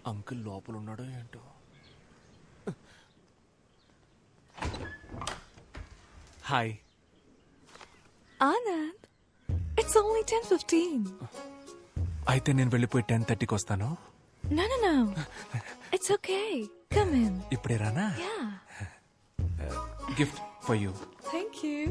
Uncle లోపల ఉన్నాడో ఏంటో. Hi Anand, it's only 10:15. అయితే నేను వెళ్ళిపోయి 10:30కి వస్తాను. No. It's okay. Come in. ఇప్పుడే రానా? Yeah. Gift for you. Thank you.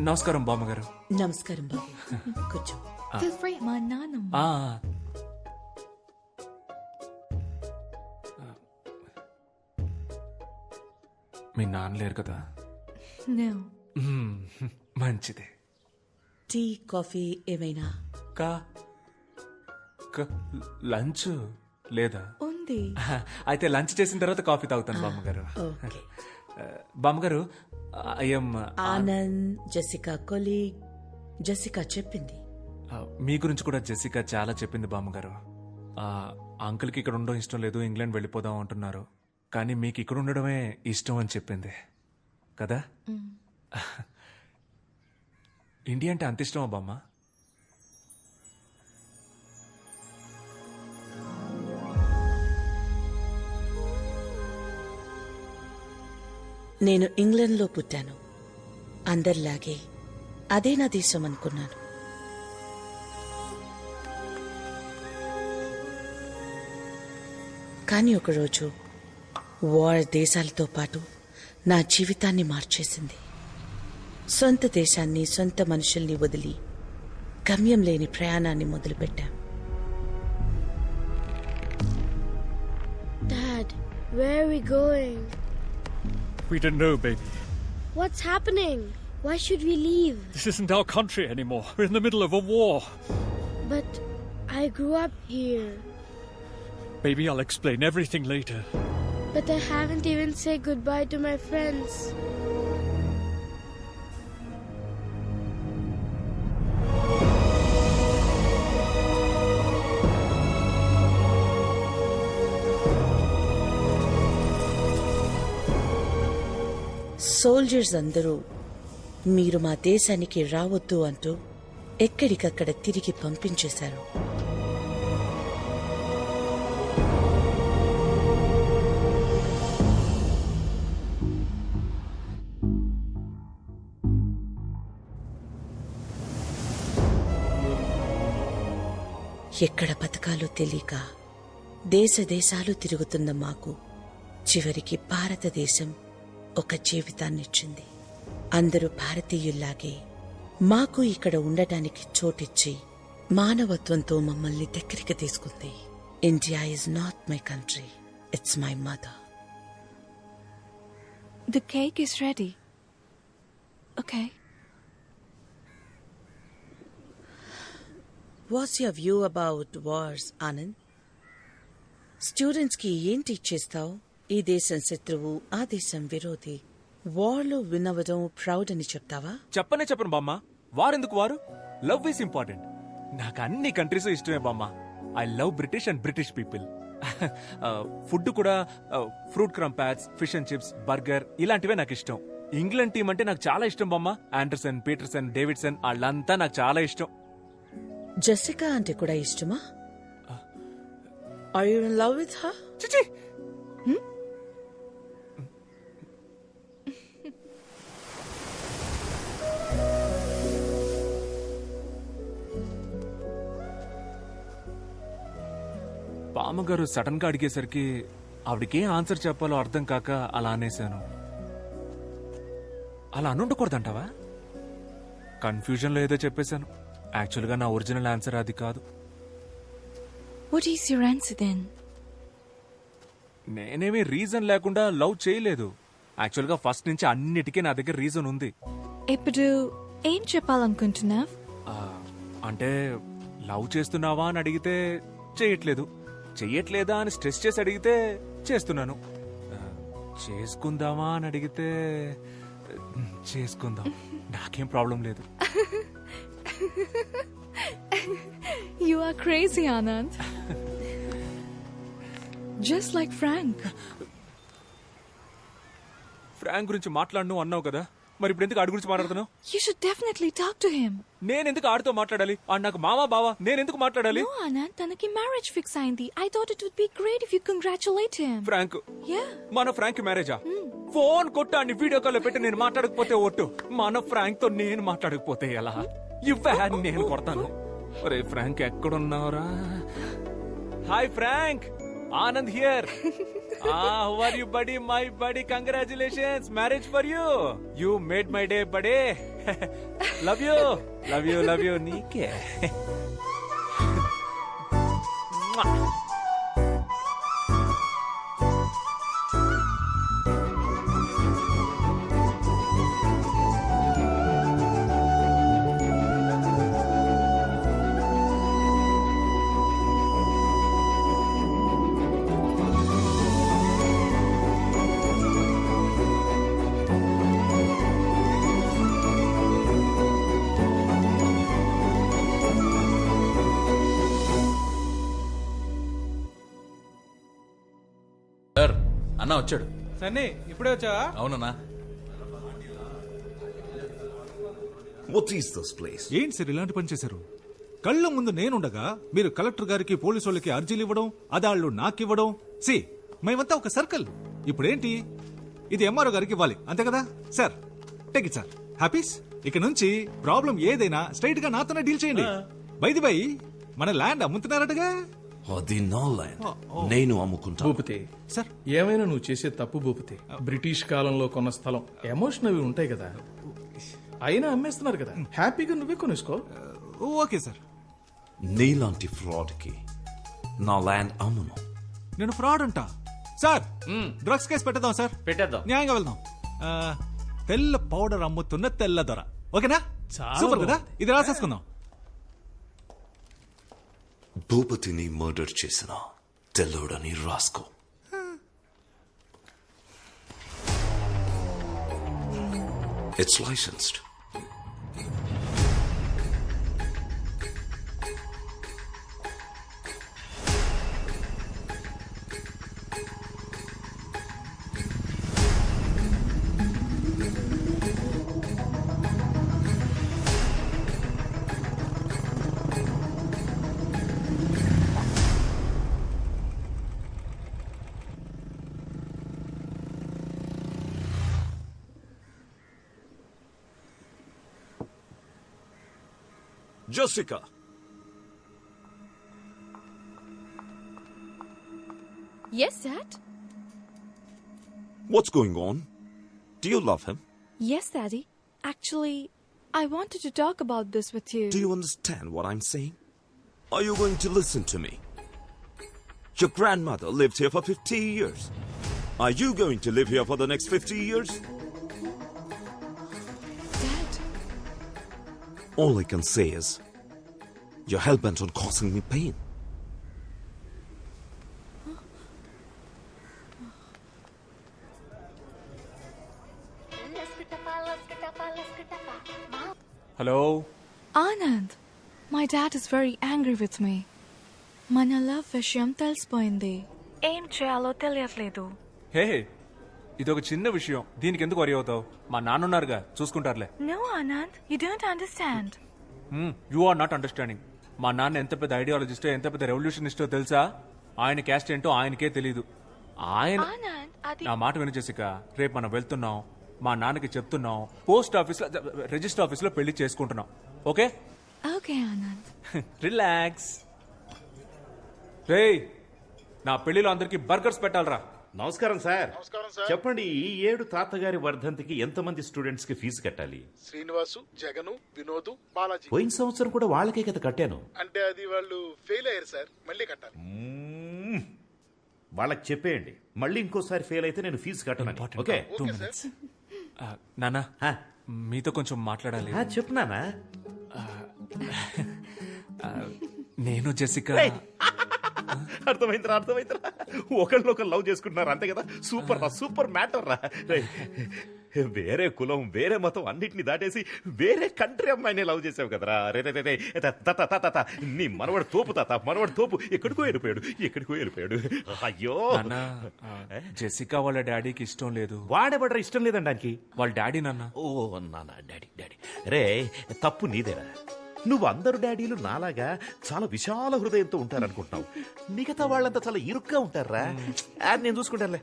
నమస్కారం బామ్మగారు. నమస్కారం బాబు, కూర్చో. Feel free. మా నాన్నమ్మ. మీ నాన్న లేరు కదా? No. మంచిదే. టీ కాఫీ ఏమైనా? లంచ్ లేదా? ఉంది. అయితే లంచ్ చేసిన తర్వాత కాఫీ తాగుతాను బామ్మగారు. ఓకే. బామ్మగారు, I'm Anand, Jessica colleague. Jessica చెప్పింది. మీ గురించి కూడా జెసికా చాలా చెప్పింది బామ్మగారు. అంకుల్కి ఇక్కడ ఉండడం ఇష్టం లేదు, ఇంగ్లాండ్ వెళ్ళిపోదాం అంటున్నారు. కానీ మీకు ఇక్కడ ఉండడమే ఇష్టం అని చెప్పింది కదా? ఇండియా అంటే అంత ఇష్టమా బామ్మ? నేను ఇంగ్లాండ్లో పుట్టాను. అందరిలాగే అదే నా దేశం అనుకున్నాను. కానీ ఒకరోజు వార్ దేశాలతో పాటు నా జీవితాన్ని మార్చేసింది. సొంత దేశాన్ని, సొంత మనుషుల్ని వదిలి గమ్యం లేని ప్రయాణాన్ని మొదలుపెట్టాం. Dad, where are we going? We don't know, baby. What's happening? Why should we leave? This isn't our country anymore. We're in the middle of a war. But I grew up here. Baby, I'll explain everything later. But I haven't even said goodbye to my friends. Soldiers అందరూ మీరు మా దేశానికి రావద్దు అంటూ ఎక్కడికక్కడ తిరిగి పంపించేశారు. ఎక్కడ బతకాలో తెలియక దేశాలు తిరుగుతున్న మాకు చివరికి భారతదేశం ఒక జీవితాన్నిచ్చింది. అందరూ భారతీయుల్లాగే మాకు ఇక్కడ ఉండటానికి చోటిచ్చి మానవత్వంతో మమ్మల్ని దగ్గరికి తీసుకుంది. India is not my country, it's my mother. The cake is ready. Okay. What's your view about wars, Anand? Students కి ఏం టీచ్ చేస్తావు? ఈ దేశం శత్రువు, ఆ దేశం విరోధి, వార్లో వినవడం ప్రౌడ్ అని చెప్తావా? చెప్పను బామ్మ. వారెందుకు వారు? Love is important. నాకు అన్ని కంట్రీస్ ఇష్టమే బామ్మ. I love British and British people. Food కూడా fruit crumpets, fish and chips, burger ఇలాంటివే నాకు ఇష్టం. ఇంగ్లాండ్ టీం అంటే నాకు చాలా ఇష్టం బామ్మ. ఆండర్సన్, పీటర్సన్, డేవిడ్సన్ వాళ్ళంతా నాకు చాలా ఇష్టం. జెసికా అంటే కూడా ఇష్టమా? Are you in love with her? చిచి, బామ్మగారు సడన్ గా అడిగేసరికి ఆవిడకేం ఆన్సర్ చెప్పాలో అర్థం కాక అలా అనేశాను. అలా అనుండకూడదంటావా? కన్ఫ్యూజన్ లో ఏదో చెప్పేశాను. యాక్చువల్ గా నా ఒరిజినల్ ఆన్సర్ అది కాదు. What is your answer then? నేనేమీ రీజన్ లేకుండా లవ్ చేయలేదు. యాక్చువల్ గా ఫస్ట్ నుంచి అన్నిటికీ నా దగ్గర రీజన్ ఉంది. ఇప్పుడు ఏం చెప్పాలనుకుంటున్నావ్? అంటే లవ్ చేస్తున్నావా అని అడిగితే చేయట్లేదు, చెయ్యట్లేదా అని స్ట్రెస్ చేసి అడిగితే చేస్తున్నాను, చేసుకుందామా అని అడిగితే చేసుకుందాం. నాకేం ప్రాబ్లం లేదు. You are crazy, Anand. Just like Frank. Frank గురించి మాట్లాడను అన్నావు కదా, మరి ఇప్పుడు ఎందుకు ఆడి గురించి మాట్లాడుతున్నావు? You should definitely talk to him. నేనెందుకు ఆడితో మాట్లాడాలి? ఆడు నాకు మావా బావా, నేనెందుకు మాట్లాడాలి? No, Anand, తనకి marriage fix అయింది. I thought it would be great if you congratulate him. Frank, Yeah. మన ఫ్రాంక్ మ్యారేజా? ఫోన్ కొట్టాన్ని వీడియో కాల్ పెట్టి నేను మాట్లాడకపోతే ఒట్టు, మన ఫ్రాంక్ తో నేను మాట్లాడకపోతే ఎలా? ఇవ్వే, నేను కొడతాను. ఒరే ఫ్రాంక్ ఎక్కడున్నావురా? Hi Frank, Anand here. How are you, buddy? My buddy, congratulations, marriage for you. You made my day, buddy. Love you, love you, love you. నీకే. సార్, అన్న వచ్చాడు. సన్నీ ఇప్పుడే వచ్చావా? అవునన్నా. What is this place? ఏంటి సార్ ఇలాంటి పని చేశారు? కళ్ళ ముందు నేనుండగా మీరు కలెక్టర్ గారికి పోలీసు వాళ్ళకి అర్జీలు ఇవ్వడం, అదాళ్ళు నాకివ్వడం. సి మేమంతా ఒక సర్కిల్. ఇప్పుడేంటి, ఇది ఎంఆర్ఓ గారికి ఇవ్వాలి అంతే కదా సార్? Take it sir. హ్యాపీస్. ఇక నుంచి ప్రాబ్లం ఏదైనా స్ట్రైట్ గా నాతోనే డీల్ చేయండి. బైది బై, మన ల్యాండ్ అమ్ముతున్నారటగా? అది నా ల్యాండ్, నేను అమ్ముకుంటా. భూపతి సార్, ఏమైనా నువ్వు చేసే తప్పు భూపతి. బ్రిటిష్ కాలంలో కొన్న స్థలం, ఎమోషన్ అవి ఉంటాయి కదా. అయినా అమ్మేస్తున్నారు కదా, హ్యాపీగా నువ్వే కొనేసుకో. Okay sir. నీలాంటి ఫ్రాడ్ కి నా ల్యాండ్ అమ్మును. నేను ఫ్రాడ్ అంటా సార్? డ్రగ్స్ కేసు పెట్టేద్దాం సార్. పెట్టేద్దాం. న్యాయంగా వెళ్దాం. తెల్ల పౌడర్ అమ్ముతున్న తెల్ల దొర. ఓకేనా? చాలా సూపర్ కదా. బాగుంది. ఇది రాసేసుకుందాం. భూపతిని మర్డర్ చేసిన తెల్లోడని రాసుకో. It's licensed. Jessica. Yes, Dad. What's going on? Do you love him? Yes, Daddy. Actually, I wanted to talk about this with you. Do you understand what I'm saying? Are you going to listen to me? Your grandmother lived here for 50 years. Are you going to live here for the next 50 years? Dad. All I can say is, you're hell-bent on causing me pain. Hello Anand, my dad is very angry with me. మన love విషయం తెలిసిపోయింది. ఏం చేయాలో తెలియట్లేదు. హే, ఇదొక చిన్న విషయం, దీనికి ఎందుకు వరి అవుతావు? మా నాన్నున్నారుగా, చూసుకుంటారులే. No, Anand, you don't understand. You are not understanding. మా నాన్న ఎంత పెద్ద ఐడియాలజిస్టో, ఎంత పెద్ద రెవల్యూషనిస్టో తెలుసా? ఆయన క్యాస్ట్ ఏంటో ఆయనకే తెలీదు. ఆయన Anand, అది నా మాట విను జెసిక. రేపు మనం వెళ్తున్నాం, మా నాన్నకి చెప్తున్నాం, పోస్ట్ ఆఫీస్ లో, రిజిస్టర్ ఆఫీస్ లో పెళ్లి చేసుకుంటున్నాం. ఓకే? ఓకే ఆనంద్. రిలాక్స్. రేయ్, నా పెళ్లిలో అందరికి బర్గర్స్ పెట్టాలరా. నమస్కారం సార్. చెప్పండి, ఈ ఏడు తాతగారి వర్ధంతికి ఎంతమంది స్టూడెంట్స్ కి ఫీజు కట్టాలి? శ్రీనివాసు, జగను, వినోదు, బాలాజీ. పోయిన సంవత్సరం కూడా వాళ్ళకే కదా కట్టాను. అంటే అది వాళ్ళు ఫెయిల్ అయ్యారు సార్, మళ్ళీ కట్టాలి. వాళ్ళకి చెప్పేయండి, మళ్ళీ ఇంకోసారి ఫెయిల్ అయితే నేను ఫీజు కట్టను. ఓకే? నానా, మీతో కొంచెం మాట్లాడాలి. చెప్పు నానా. నేను జెసిక. అర్థమైందిరా. ఒకళ్ళొకరు లవ్ చేసుకుంటున్నారు అంతే కదా. సూపర్ రా, సూపర్ మ్యాటర్ రా. వేరే కులం వేరే మతం అన్నిటిని దాటేసి వేరే కంట్రీ అమ్మాయిని లవ్ చేసావు కదరా. రే రే రే రే. తాత నీ మనవడు తోపు తాత, మనవడు తోపు. ఎక్కడికో వెళ్ళిపోయాడు. అయ్యో నాన్న జెసికా వాళ్ళ డాడీకి ఇష్టం లేదు. వాడేబడ్రా ఇష్టం లేదండానికి. వాళ్ళ డాడీ నాన్న. ఓ నాన్న డాడీ రే, తప్పు నీదేరా. నువ్వు అందరు డాడీలు నాలాగా చాలా విశాల హృదయంతో ఉంటారనుకుంటున్నావు. మిగతా వాళ్ళంతా చాలా ఇరుగ్గా ఉంటారా. నేను చూసుకుంటానులే.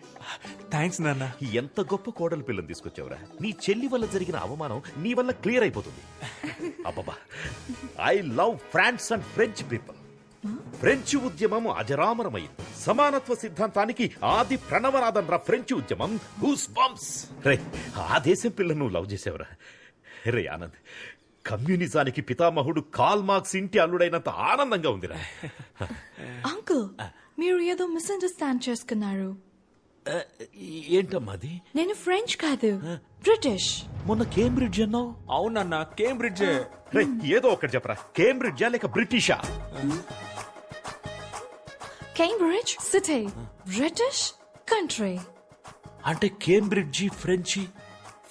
థ్యాంక్స్ నాన్న. ఎంత గొప్ప కోడలు పిల్లని తీసుకొచ్చావురా. నీ చెల్లి వల్ల జరిగిన అవమానం నీ వల్ల క్లియర్ అయిపోతుంది. అబ్బబ్బా, I love France and French people. French ఉద్యమం అజరామరమైంది. సమానత్వ సిద్ధాంతానికి ఆది ప్రణవనాదం రా ఫ్రెంచ్ ఉద్యమం. Goose bumps. రే, ఆ దేశం పిల్లను నువ్వు లవ్ చేసావురా. రే ఆనంద్, కమ్యూనిజానికి పితామహుడు కాల్ మార్క్స్ ఇంటి అల్లుడైనంత ఆనందంగా ఉందిరా. అంకుల్, మీరు ఏదో మిస్అండర్స్టాండ్ చేసుకున్నారు. ఏంటమ్మా అది? నేను ఫ్రెంచ్ కాదు, బ్రిటిష్. మొన్న కేంబ్రిడ్జ్ అన్నావు. అవునన్నా, కేంబ్రిడ్జ్. రే, ఏదో ఒకటి చెప్పరా. కేంబ్రిడ్జా లేక బ్రిటిషా? Cambridge city, British country. అంటే కేంబ్రిడ్జి ఫ్రెంచి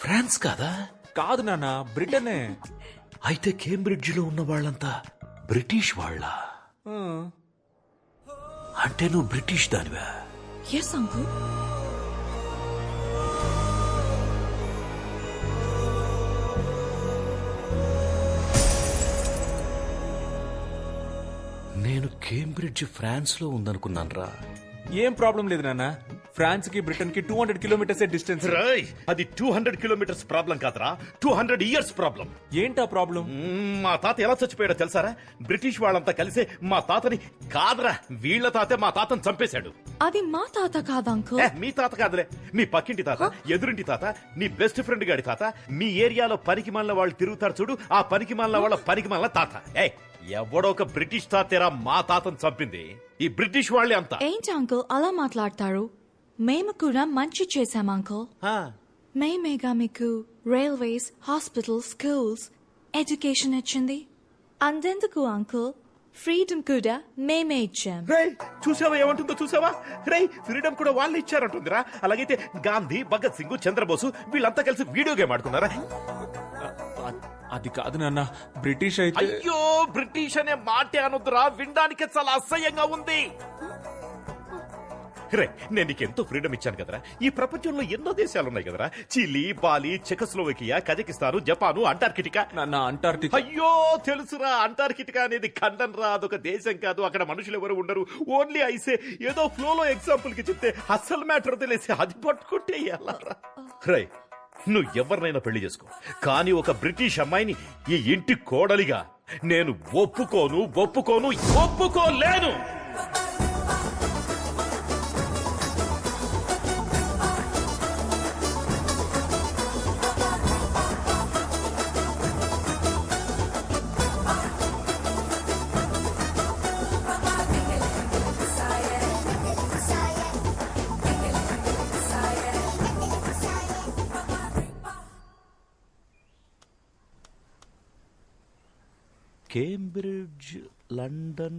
ఫ్రాన్స్ కాదా? కాదు నాన్న, బ్రిటనే. అయితే కేంబ్రిడ్జిలో ఉన్న వాళ్ళంతా బ్రిటిష్ వాళ్ళ? అంటే నువ్వు బ్రిటిష్ దానివా? Yes uncle. నేను కేంబ్రిడ్జ్ ఫ్రాన్స్ లో ఉందనుకున్నాను రా. ఏం ప్రాబ్లం లేదు నాన్న. ఫ్రాన్స్ కి బ్రిటన్ కి 200 కిలోమీటర్స్ డిస్టెన్స్. అది 200 కిలోమీటర్స్ ప్రాబ్లం కాదురా, 200 ఇయర్స్ ప్రాబ్లం. ఏంటా ప్రాబ్లం? మా తాత ఎలా చచ్చిపోయాడో తెలుసారా? బ్రిటిష్ వాళ్ళంతా కలిసే మా తాతని కాదురా, వీళ్ల తాతే మా తాతని చంపేశాడు. అది మా తాత కాదు అంకుల్. మీ తాత కాదులే, మీ పక్కింటి తాత, ఎదురింటి తాత, నీ బెస్ట్ ఫ్రెండ్ గాడి తాత. మీ ఏరియాలో పనికి మాలిన వాళ్ళు తిరుగుతారు చూడు, ఆ పనికి మాలిన వాళ్ళ పనికి మాలిన తాత. ఎవడో ఒక బ్రిటిష్ తాతేరా మా తాతను చంపింది. ఈ బ్రిటిష్ వాళ్ళే అంతా. ఏంటి అంకుల్ అలా మాట్లాడతారు? మేము కూడా మంచి చేశాం అంకుల్. మేమేగా మీకు రైల్వేస్, హాస్పిటల్స్, స్కూల్స్, ఎడ్యుకేషన్ ఇచ్చింది. అందెందుకు అంకుల్, ఫ్రీడమ్ కూడా మేమే ఇచ్చాం. చూసావా ఏమంటుందో? చూసావా? ఫ్రీడమ్ కూడా వాళ్ళు ఇచ్చారంటుందిరా. అలాగైతే గాంధీ, భగత్ సింగ్, చంద్రబోసు వీళ్ళంతా కలిసి వీడియో గేమ్ ఆడుకున్నారా? అది కాదు నాన్న, బ్రిటిష్ అయితే. అయ్యో, బ్రిటిష్ అనే మాటే అనొద్దురా, వినడానికి చాలా అసహ్యంగా ఉంది. రే, నేను నీకు ఎంతో ఫ్రీడమ్ ఇచ్చాను కదరా. ఈ ప్రపంచంలో ఎన్నో దేశాలు ఉన్నాయి కదరా. Chile, Bali, Czechoslovakia, Kazakhstan, Japan, Antarctica. Antarctica. అయ్యో తెలుసురా, అంటార్కిటికా అనేది ఖండం రా, అదొక దేశం కాదు. అక్కడ మనుషులు ఎవరు ఉండరు, ఓన్లీ ఐసే. ఏదో ఫ్లోలో ఎగ్జాంపుల్ కి చెప్తే అస్సలు మ్యాటర్ తెలిసి అది పట్టుకుంటే ఎలా రా. రై, నువ్వు ఎవరినైనా పెళ్లి చేసుకో, కానీ ఒక బ్రిటిష్ అమ్మాయిని ఈ ఇంటి కోడలిగా నేను ఒప్పుకోలేను. Cambridge, London,